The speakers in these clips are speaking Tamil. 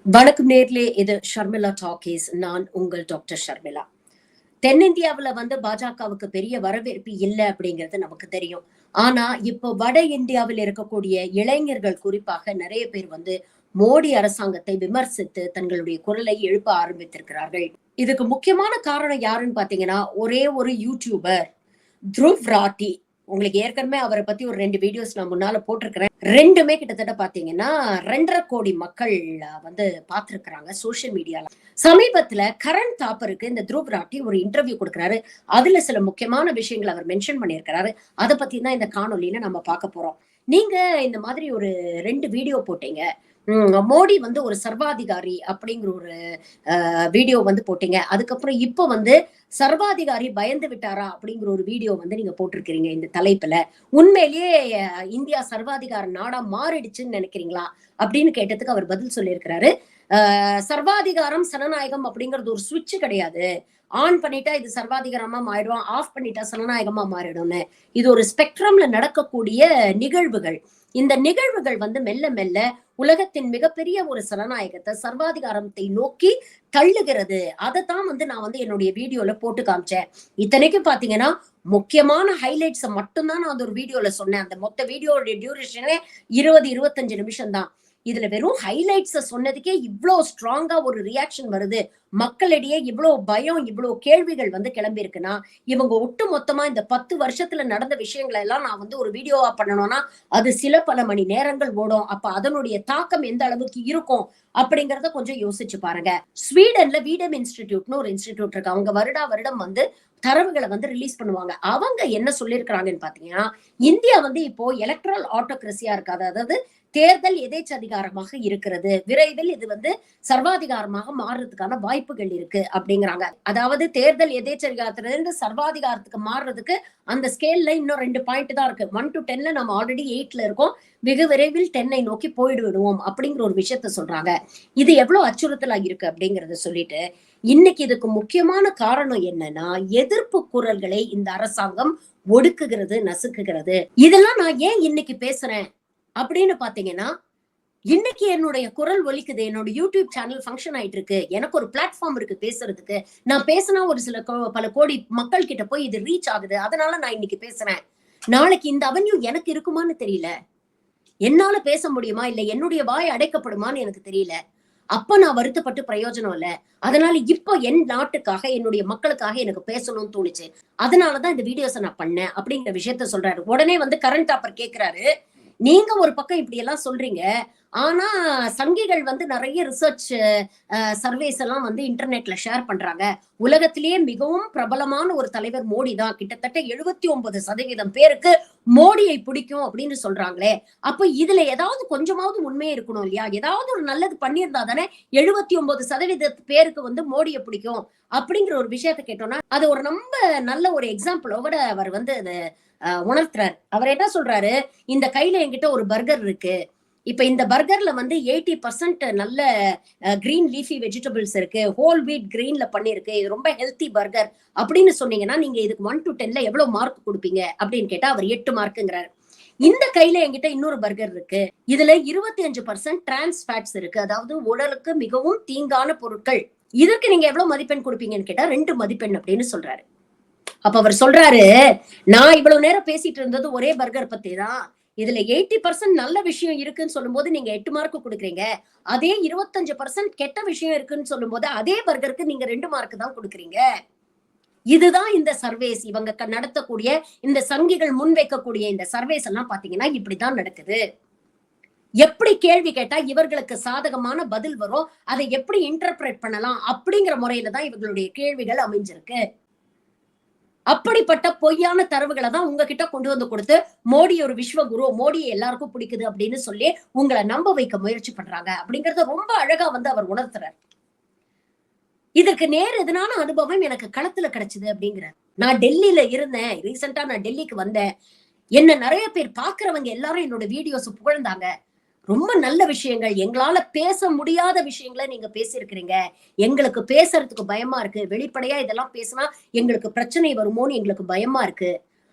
வணக்கம் நேர்லே, இது ஷர்மிளா டாக்கீஸ். நான் உங்கள் டாக்டர் ஷர்மிளா. தென்னிந்தியாவுல பாஜகவுக்கு பெரிய வரவேற்பு இல்ல அப்படிங்கிறது நமக்கு தெரியும். ஆனா, இப்போ வட இந்தியாவில் இருக்கக்கூடிய இளைஞர்கள் குறிப்பாக நிறைய பேர் மோடி அரசாங்கத்தை விமர்சித்து தங்களுடைய குரலை எழுப்ப ஆரம்பித்திருக்கிறார்கள். இதுக்கு முக்கியமான காரணம் யாருன்னு பாத்தீங்கன்னா, ஒரே ஒரு யூடியூபர் த்ருவ் ராட்டி. உங்களுக்கு ஏற்கனவே அவரை பத்தி ஒரு 2 வீடியோஸ் நான் முன்னால போட்டிருக்கிறேன். 2மே கிட்டத்தட்ட பாத்தீங்கன்னா 2.5 கோடி மக்கள் பார்த்திருக்கிறாங்க சோசியல் மீடியால. சமீபத்துல கரண் தாப்பருக்கு இந்த த்ருவ் ராட்டி ஒரு இன்டர்வியூ கொடுக்கிறாரு. அதுல சில முக்கியமான விஷயங்களை அவர் மென்ஷன் பண்ணியிருக்கிறாரு. அதை பத்தி தான் இந்த காணொலியில நம்ம பார்க்க போறோம். நீங்க இந்த மாதிரி ஒரு 2 வீடியோ போட்டீங்க. மோடி ஒரு சர்வாதிகாரி அப்படிங்கிற ஒரு வீடியோ போட்டீங்க. அதுக்கப்புறம் இப்ப சர்வாதிகாரி பயந்து விட்டாரா அப்படிங்கிற ஒரு வீடியோ நீங்க போட்டிருக்கிறீங்க இந்த தலைப்புல. உண்மையிலேயே இந்தியா சர்வாதிகார நாடா மாறிடுச்சுன்னு நினைக்கிறீங்களா அப்படின்னு கேட்டதுக்கு அவர் பதில் சொல்லியிருக்கிறாரு. சர்வாதிகாரம் சனநாயகம் அப்படிங்கிறது ஒரு சுவிட்ச் கிடையாது. ஆன் பண்ணிட்டா இது சர்வாதிகாரமா மாறிடும், ஆஃப் பண்ணிட்டா சனநாயகமா மாறிடும்னு. இது ஒரு ஸ்பெக்ட்ரம்ல நடக்கக்கூடிய நிகழ்வுகள். இந்த நிகழ்வுகள் மெல்ல மெல்ல உலகத்தின் மிகப்பெரிய ஒரு சனநாயகத்தை சர்வாதிகாரத்தை நோக்கி தள்ளுகிறது. அதைத்தான் நான் என்னுடைய வீடியோல போட்டு காமிச்சேன். இத்தனைக்கும் பாத்தீங்கன்னா முக்கியமான ஹைலைட்ஸ் மட்டும்தான் நான் ஒரு வீடியோல சொன்னேன். அந்த மொத்த வீடியோட டியூரேஷனே 20-25 நிமிஷம் தான். இதுல வெறும் ஹைலைட்ஸ சொன்னதுக்கே இவ்வளவு ஸ்ட்ராங்கா ஒரு ரியாக்ஷன் வருது, மக்களிடையே இவ்வளவு பயம், இவ்வளவு கேள்விகள் கிளம்பி இருக்குன்னா, இவங்க ஒட்டு மொத்தமா இந்த 10 வருஷத்துல நடந்த விஷயங்களை எல்லாம் நான் ஒரு வீடியோவா பண்ணணும்னா அது பல மணி நேரங்கள் ஓடும். அப்ப அதனுடைய தாக்கம் எந்த அளவுக்கு இருக்கும் அப்படிங்கறத கொஞ்சம் யோசிச்சு பாருங்க. ஸ்வீடன்ல வீடம் இன்ஸ்டிடியூட்னு ஒரு இன்ஸ்டிடியூட் இருக்கு. அவங்க வருடம் தரவுகளை ரிலீஸ் பண்ணுவாங்க. அவங்க என்ன சொல்லியிருக்கிறாங்கன்னு பாத்தீங்கன்னா, இந்தியா இப்போ எலக்ட்ரல் ஆட்டோகிரசியா இருக்காது. அதாவது தேர்தல் எதேச்சதிகாரமாக இருக்கிறது. விரைவில் இது சர்வாதிகாரமாக மாறுறதுக்கான வாய்ப்புகள் இருக்கு அப்படிங்கிறாங்க. அதாவது தேர்தல் எதேச்சதிகாரத்திலிருந்து சர்வாதிகாரத்துக்கு மாறுறதுக்கு அந்த ஸ்கேல்ல இன்னும் 2 பாயிண்ட் தான் இருக்கு. 1 to 10 நம்ம ஆல்ரெடி 8ல இருக்கோம். வெகு விரைவில் 10ஐ நோக்கி போயிடுவோம் அப்படிங்கிற ஒரு விஷயத்த சொல்றாங்க. இது எவ்வளவு அச்சுறுத்தலா இருக்கு அப்படிங்கறத சொல்லிட்டு, இன்னைக்கு இதுக்கு முக்கியமான காரணம் என்னன்னா, எதிர்ப்பு குரல்களை இந்த அரசாங்கம் ஒடுக்குகிறது, நசுக்குகிறது. இதெல்லாம் நான் ஏன் இன்னைக்கு பேசுறேன் அப்படின்னு பாத்தீங்கன்னா, இன்னைக்கு என்னுடைய குரல் ஒலிக்குது. என்னோட யூடியூப் சேனல் ஃபங்க்ஷன் ஆயிட்டு இருக்கு. எனக்கு ஒரு பிளாட்ஃபார்ம் இருக்கு பேசுறதுக்கு. நான் பேசினா ஒரு பல கோடி மக்கள் கிட்ட போய் இது ரீச் ஆகுது. அதனால நான் இன்னைக்கு பேசுறேன். நாளைக்கு இந்த அவென்யூ எனக்கு இருக்குமான்னு தெரியல. என்னால பேச முடியுமா, இல்ல என்னுடைய வாய் அடைக்கப்படுமான்னு எனக்கு தெரியல. அப்ப நான் வருத்தப்பட்டு பிரயோஜனம் இல்ல. அதனால இப்ப என் நாட்டுக்காக, என்னுடைய மக்களுக்காக எனக்கு பேசணும்னு தோணுச்சு. அதனாலதான் இந்த வீடியோஸை நான் பண்ணேன் அப்படிங்கிற விஷயத்த சொல்றாரு. உடனே கரண்ட் டாப்பர் கேக்குறாரு, நீங்க ஒரு பக்கம் இப்படி எல்லாம் சொல்றீங்க, ஆனா சங்கிகள் நிறைய ரிசர்ச் சர்வேஸ் எல்லாம் இன்டர்நெட்ல ஷேர் பண்றாங்க. உலகத்திலேயே மிகவும் பிரபலமான ஒரு தலைவர் மோடி தான். கிட்டத்தட்ட 79% பேருக்கு மோடியை பிடிக்கும் அப்படின்னு சொல்றாங்களே. அப்ப இதுல ஏதாவது கொஞ்சமாவது உண்மை இருக்கணும் இல்லையா? ஏதாவது ஒரு நல்லது பண்ணியிருந்தா தானே 79% பேருக்கு மோடியை பிடிக்கும் அப்படிங்கிற ஒரு விஷயத்த கேட்டோம்னா, அது ஒரு ரொம்ப நல்ல ஒரு எக்ஸாம்பிளோட அவர் அதை உணர்த்துறாரு. அவர் என்ன சொல்றாரு, இந்த கையில என்கிட்ட ஒரு பர்கர் இருக்கு. இப்ப இந்த பர்கர்ல 80% நல்ல கிரீன் லீஃபி வெஜிடபிள்ஸ் இருக்கு, ஹோல் வீட் கிரீன்ல பண்ணிருக்கு, இது ரொம்ப ஹெல்த்தி பர்கர் அப்படின்னு சொன்னீங்கன்னா, நீங்க இதுக்கு 1 to 10ல எவ்வளவு மார்க் கொடுப்பீங்க அப்படின்னு கேட்டா அவர் 8 மார்க்குங்கிறார். இந்த கையில என்கிட்ட இன்னொரு பர்கர் இருக்கு, இதுல 25% டிரான்ஸ் ஃபேட்ஸ் இருக்கு, அதாவது உடலுக்கு மிகவும் தீங்கான பொருட்கள், இதற்கு நீங்க எவ்வளவு மதிப்பெண் கொடுப்பீங்கன்னு கேட்டா 2 மதிப்பெண் அப்படின்னு சொல்றாரு. அப்ப அவர் சொல்றாரு, நான் இவ்வளவு நேரம் பேசிட்டு இருந்தது ஒரே பர்கர் பத்தி தான். இதுல 80% நல்ல விஷயம் இருக்குன்னு சொல்லும் போது நீங்க 8 மார்க் கொடுக்குறீங்க. அதே 25% கெட்ட விஷயம் இருக்குன்னு சொல்லும் போது அதே பர்கருக்கு நீங்க 2 மார்க் தான் கொடுக்குறீங்க. இதுதான் இந்த சர்வேஸ். இவங்க நடத்தக்கூடிய இந்த சங்கிகள் முன்வைக்கக்கூடிய இந்த சர்வேஸ் எல்லாம் பாத்தீங்கன்னா இப்படிதான் நடக்குது. எப்படி கேள்வி கேட்டா இவர்களுக்கு சாதகமான பதில் வரும், அதை எப்படி இன்டர்பிரேட் பண்ணலாம் அப்படிங்கிற முறையில தான் இவர்களுடைய கேள்விகள் அமைஞ்சிருக்கு. அப்படிப்பட்ட பொய்யான தரவுகளை தான் உங்ககிட்ட கொண்டு கொடுத்து, மோடி ஒரு விஸ்வகுரு, மோடியை எல்லாருக்கும் பிடிக்குது அப்படின்னு சொல்லி உங்களை நம்ப வைக்க முயற்சி பண்றாங்க அப்படிங்கறத ரொம்ப அழகா அவர் உணர்த்துறார். இதற்கு நேர் எதனான அனுபவம் எனக்கு களத்துல கிடைச்சது அப்படிங்கிறார். நான் டெல்லியில இருந்தேன், ரீசெண்டா நான் டெல்லிக்கு வந்தேன். என்ன நிறைய பேர் பாக்குறவங்க எல்லாரும் என்னோட வீடியோஸ் புகழ்ந்தாங்க. ரொம்ப நல்ல விஷயங்கள், எங்களால பேச முடியாத விஷயங்களை நீங்க பேசியிருக்கிறீங்க. எங்களுக்கு பேசுறதுக்கு பயமா இருக்கு, வெளிப்படையா இதெல்லாம் பேசினா எங்களுக்கு பிரச்சனை வருமோன்னு எங்களுக்கு பயமா இருக்கு.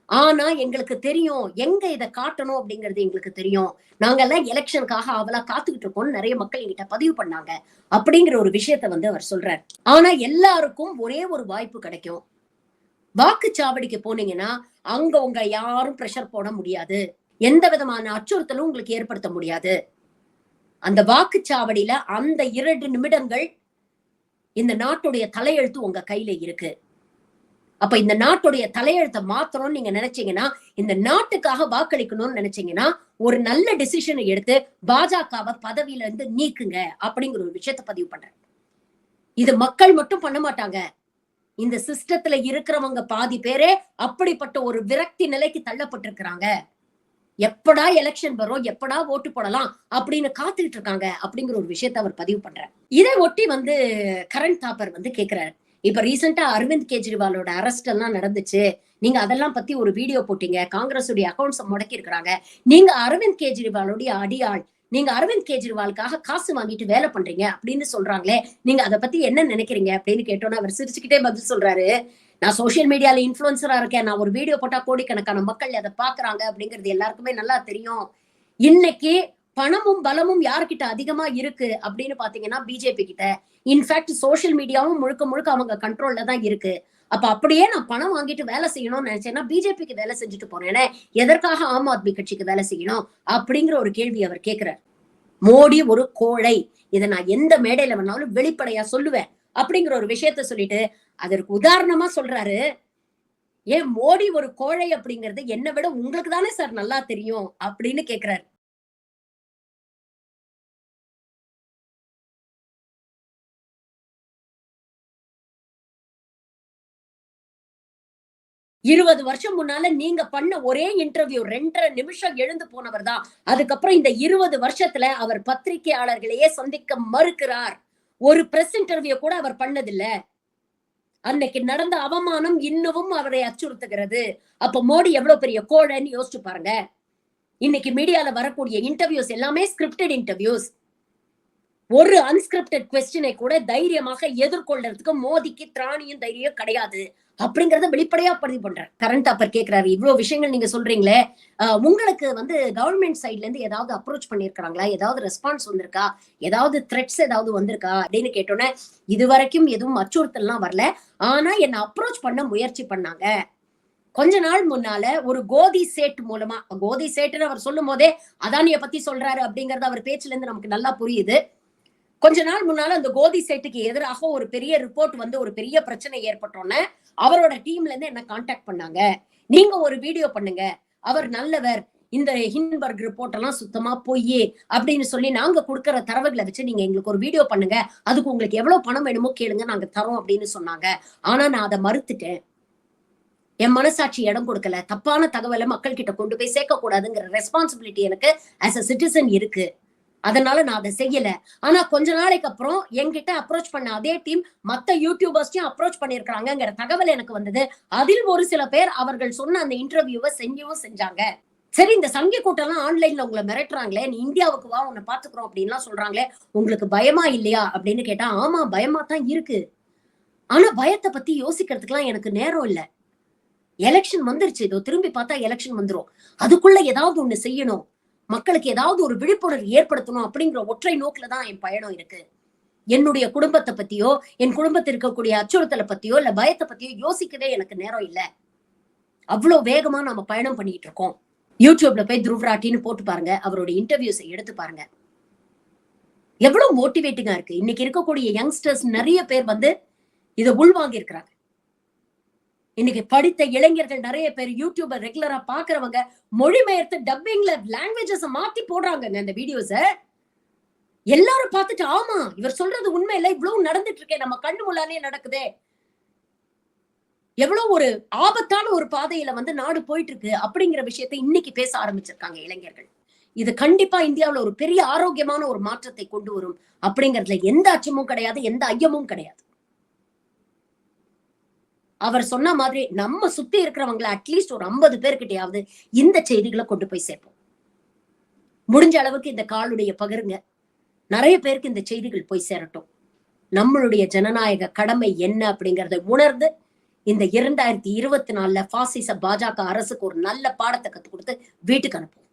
ஆனா எங்களுக்கு தெரியும் எங்க இதை காட்டணும் அப்படிங்கிறது எங்களுக்கு தெரியும். நாங்க எல்லாம் எலெக்ஷனுக்காக அவளா காத்துக்கிட்டு இருக்கோம்னு நிறைய மக்கள் என்கிட்ட பதிவு பண்ணாங்க அப்படிங்கிற ஒரு விஷயத்த வந்து அவர் சொல்றார். ஆனா எல்லாருக்கும் ஒரே ஒரு வாய்ப்பு கிடைக்கும். வாக்குச்சாவடிக்கு போனீங்கன்னா அங்க உங்க யாரும் பிரஷர் போட முடியாது. எந்த விதமான அச்சுறுத்தலும் உங்களுக்கு ஏற்படுத்த முடியாது. அந்த வாக்குச்சாவடியில அந்த 2 நிமிடங்கள் இந்த நாட்டுடைய தலையெழுத்து உங்க கையில இருக்கு. அப்ப இந்த நாட்டுடைய தலையெழுத்தை மாத்தணும்னு நீங்க நினைச்சீங்கன்னா, இந்த நாட்டுக்காக வாக்களிக்கணும்னு நினைச்சீங்கன்னா, ஒரு நல்ல டிசிஷனை எடுத்து பாஜகவை பதவியில இருந்து நீக்குங்க அப்படிங்கிற ஒரு விஷயத்தை பதிவு பண்றேன். இது மக்கள் மட்டும் பண்ண மாட்டாங்க. இந்த சிஸ்டத்துல இருக்கிறவங்க பாதி பேரே அப்படிப்பட்ட ஒரு விரக்தி நிலைக்கு தள்ளப்பட்டிருக்கிறாங்க. எப்படா எலெக்ஷன் வரும், எப்படா ஓட்டு போடலாம் அப்படின்னு காத்துக்கிட்டு இருக்காங்க அப்படிங்கிற ஒரு விஷயத்தை அவர் பதிவு பண்றார். இதை ஒட்டி வந்து கரண் தாப்பர் வந்து கேக்குறாரு. இப்ப ரீசெண்டா அரவிந்த் கெஜ்ரிவாலோட அரெஸ்ட் எல்லாம் நடந்துச்சு. நீங்க அதெல்லாம் பத்தி ஒரு வீடியோ போட்டீங்க. காங்கிரஸ் உடைய அக்கௌண்ட்ஸ் முடக்கி இருக்கிறாங்க. நீங்க அரவிந்த் கெஜ்ரிவாலுடைய அடியாள். நீங்க அரவிந்த் கெஜ்ரிவாலுக்காக காசு வாங்கிட்டு வேலை பண்றீங்க அப்படின்னு சொல்றாங்களே, நீங்க அதை பத்தி என்ன நினைக்கிறீங்க அப்படின்னு கேட்டோன்னா அவர் சிரிச்சுக்கிட்டே பதில் சொல்றாரு. நான் சோசியல் மீடியால இன்ஃபுளுசரா இருக்கேன். நான் ஒரு வீடியோ போட்டா கோடிக்கணக்கான மக்கள் அதை பாக்குறாங்க அப்படிங்கிறது எல்லாருக்குமே நல்லா தெரியும். இன்னைக்கு பணமும் பலமும் யாருக்கிட்ட அதிகமா இருக்கு அப்படின்னு பாத்தீங்கன்னா பிஜேபி கிட்ட. இன்ஃபேக்ட் சோசியல் மீடியாவும் முழுக்க முழுக்க அவங்க கண்ட்ரோல்ல தான் இருக்கு. அப்ப அப்படியே நான் பணம் வாங்கிட்டு வேலை செய்யணும்னு நினைச்சேன்னா பிஜேபிக்கு வேலை செஞ்சுட்டு போனேனே, எதற்காக ஆம் ஆத்மி கட்சிக்கு வேலை செய்யணும் அப்படிங்கிற ஒரு கேள்வி அவர் கேட்கிறார். மோடி ஒரு கோழை, இதை நான் எந்த மேடையில வேணாலும் வெளிப்படையா சொல்லுவேன் அப்படிங்கிற ஒரு விஷயத்த சொல்லிட்டு அதற்கு உதாரணமா சொல்றாரு. ஏன் மோடி ஒரு கோழை அப்படிங்கிறது என்னை விட உங்களுக்கு தானே சார் நல்லா தெரியும் அப்படின்னு கேக்குறாரு. இருபது வருஷம் முன்னால நீங்க பண்ண ஒரே இன்டர்வியூ 2.5 நிமிஷம் எழுந்து போனவர் தான். அதுக்கப்புறம் இந்த 20 வருஷத்துல அவர் பத்திரிகையாளர்களையே சந்திக்க மறுக்கிறார். ஒரு பிரஸ் இன்டர்வியூ கூட அவர் பண்ணதில்ல. அன்னைக்கு நடந்த அவமானம் இன்னமும் அவரை அச்சுறுத்துகிறது. அப்ப மோடி எவ்வளவு பெரிய கோழைன்னு யோசிச்சு பாருங்க. இன்னைக்கு மீடியால வரக்கூடிய இன்டர்வியூஸ் எல்லாமே ஸ்கிரிப்டட் இன்டர்வியூஸ். ஒரு அன்ஸ்கிரிப்டட் கொஸ்டினை கூட தைரியமாக எதிர்கொள்றதுக்கு மோடிக்கு திராணியும் தைரியம் கிடையாது அப்படிங்கறத வெளிப்படையா பதிவு பண்றாரு. கரண்ட் அப்பர் கேக்குறாரு, இவ்வளவு விஷயங்கள் நீங்க சொல்றீங்களே, உங்களுக்கு வந்து கவர்மெண்ட் சைட்ல இருந்து ஏதாவது அப்ரோச் பண்ணிருக்காங்களா, ஏதாவது ரெஸ்பான்ஸ் வந்திருக்கா, ஏதாவது த்ரெட்ஸ் ஏதாவது வந்திருக்கா அப்படின்னு கேட்டோன்னே, இது வரைக்கும் எதுவும் அச்சுறுத்தல்லாம் வரல. ஆனா என்ன அப்ரோச் பண்ண முயற்சி பண்ணாங்க. கொஞ்ச நாள் முன்னால ஒரு கோதி சேட் மூலமா, கோதி சேட்டுன்னு அவர் சொல்லும் போதே அதானிய பத்தி சொல்றாரு அப்படிங்கறது அவர் பேச்சுல இருந்து நமக்கு நல்லா புரியுது. கொஞ்ச நாள் முன்னால அந்த கோதி சேட்டுக்கு எதிராக ஒரு பெரிய ரிப்போர்ட் வந்து ஒரு பெரிய பிரச்சனை ஏற்பட்டோன்னே அவரோட டீம்ல இருந்து என்ன கான்டாக்ட் பண்ணாங்க. நீங்க ஒரு வீடியோ பண்ணுங்க, அவர் நல்லவர், இந்த ஹிண்டன்பர்க் ரிப்போர்ட் எல்லாம் சுத்தமா பொய் அப்படின்னு சொல்லி நாங்க கொடுக்கிற தரவுகளை வச்சு நீங்க எங்களுக்கு ஒரு வீடியோ பண்ணுங்க, அதுக்கு உங்களுக்கு எவ்வளவு பணம் வேணுமோ கேளுங்க, நாங்க தரோம் அப்படின்னு சொன்னாங்க. ஆனா நான் அதை மறுத்துட்டேன். என் மனசாட்சி இடம் கொடுக்கல. தப்பான தகவலை மக்கள் கிட்ட கொண்டு போய் சேர்க்க கூடாதுங்கிற ரெஸ்பான்சிபிலிட்டி எனக்கு ஆஸ் அ சிட்டிசன் இருக்கு. அதனால நான் அதை செய்யல. ஆனா கொஞ்ச நாளைக்கு அப்புறம் என்கிட்ட அப்ரோச் பண்ண அதே டீம் மத்த யூடியூபர்ஸையும் அப்ரோச் பண்ணிருக்காங்கிற தகவல் எனக்கு வந்தது. அதில் ஒரு சில பேர் அவர்கள் சொன்ன அந்த இன்டர்வியூவை செஞ்சாங்க. சரி, இந்த சங்கி கூட்டம் எல்லாம் ஆன்லைன்ல உங்களை மிரட்டுறாங்களே, நீ இந்தியாவுக்கு வா, உன்னை பாத்துக்கிறோம் அப்படின்லாம் சொல்றாங்களே, உங்களுக்கு பயமா இல்லையா அப்படின்னு கேட்டா, ஆமா பயமா தான் இருக்கு. ஆனா பயத்தை பத்தி யோசிக்கிறதுக்கெல்லாம் எனக்கு நேரம் இல்ல. எலெக்ஷன் வந்துருச்சு, இதோ திரும்பி பார்த்தா எலெக்ஷன் வந்துரும். அதுக்குள்ள ஏதாவது ஒண்ணு செய்யணும், மக்களுக்கு ஏதாவது ஒரு விழிப்புணர்வு ஏற்படுத்தணும் அப்படிங்கிற ஒற்றை நோக்குல தான் என் பயணம் இருக்கு. என்னுடைய குடும்பத்தை பத்தியோ, என் குடும்பத்தில் இருக்கக்கூடிய அச்சுறுத்தலை பத்தியோ, இல்ல பயத்தை பத்தியோ யோசிக்கவே எனக்கு நேரம் இல்ல. அவ்வளவு வேகமா நம்ம பயணம் பண்ணிட்டு இருக்கோம். யூடியூப்ல போய் துருவ் ராட்டின்னு போட்டு பாருங்க, அவருடைய இன்டர்வியூஸை எடுத்து பாருங்க. எவ்வளவு மோட்டிவேட்டிங்கா இருக்கு. இன்னைக்கு இருக்கக்கூடிய யங்ஸ்டர்ஸ் நிறைய பேர் வந்து இதை உள்வாங்கி இருக்கிறாங்க. இன்னைக்கு படித்த இளைஞர்கள் நிறைய பேர் யூடியூப ரெகுலரா பாக்குறவங்க மொழிபெயர்த்து டப்பிங்ல லாங்குவேஜஸ் மாத்தி போடுறாங்க அந்த வீடியோஸ. எல்லாரும் பார்த்துட்டு ஆமா இவர் சொல்றது உண்மை இல்ல, இவ்வளவு நடந்துட்டு இருக்கே, நம்ம கண்ணு முன்னாலே நடக்குதே, எவ்வளவு ஒரு ஆபத்தான ஒரு பாதையில வந்து நாடு போயிட்டு இருக்கு அப்படிங்கிற விஷயத்தை இன்னைக்கு பேச ஆரம்பிச்சிருக்காங்க இளைஞர்கள். இது கண்டிப்பா இந்தியாவுல ஒரு பெரிய ஆரோக்கியமான ஒரு மாற்றத்தை கொண்டு வரும் அப்படிங்கறதுல எந்த அச்சமும் கிடையாது, எந்த ஐயமும் கிடையாது. அவர் சொன்ன மாதிரி நம்ம சுத்தி இருக்கிறவங்களை அட்லீஸ்ட் ஒரு 50 பேர்கிட்டயாவது இந்த செய்திகளை கொண்டு போய் சேர்ப்போம். முடிஞ்ச அளவுக்கு இந்த காலுடைய பகிருங்க, நிறைய பேருக்கு இந்த செய்திகள் போய் சேரட்டும். நம்மளுடைய ஜனநாயக கடமை என்ன அப்படிங்கறத உணர்ந்து இந்த 2024 பாசிச பாஜக அரசுக்கு ஒரு நல்ல பாடத்தை கத்து கொடுத்து வீட்டுக்கு அனுப்புவோம்.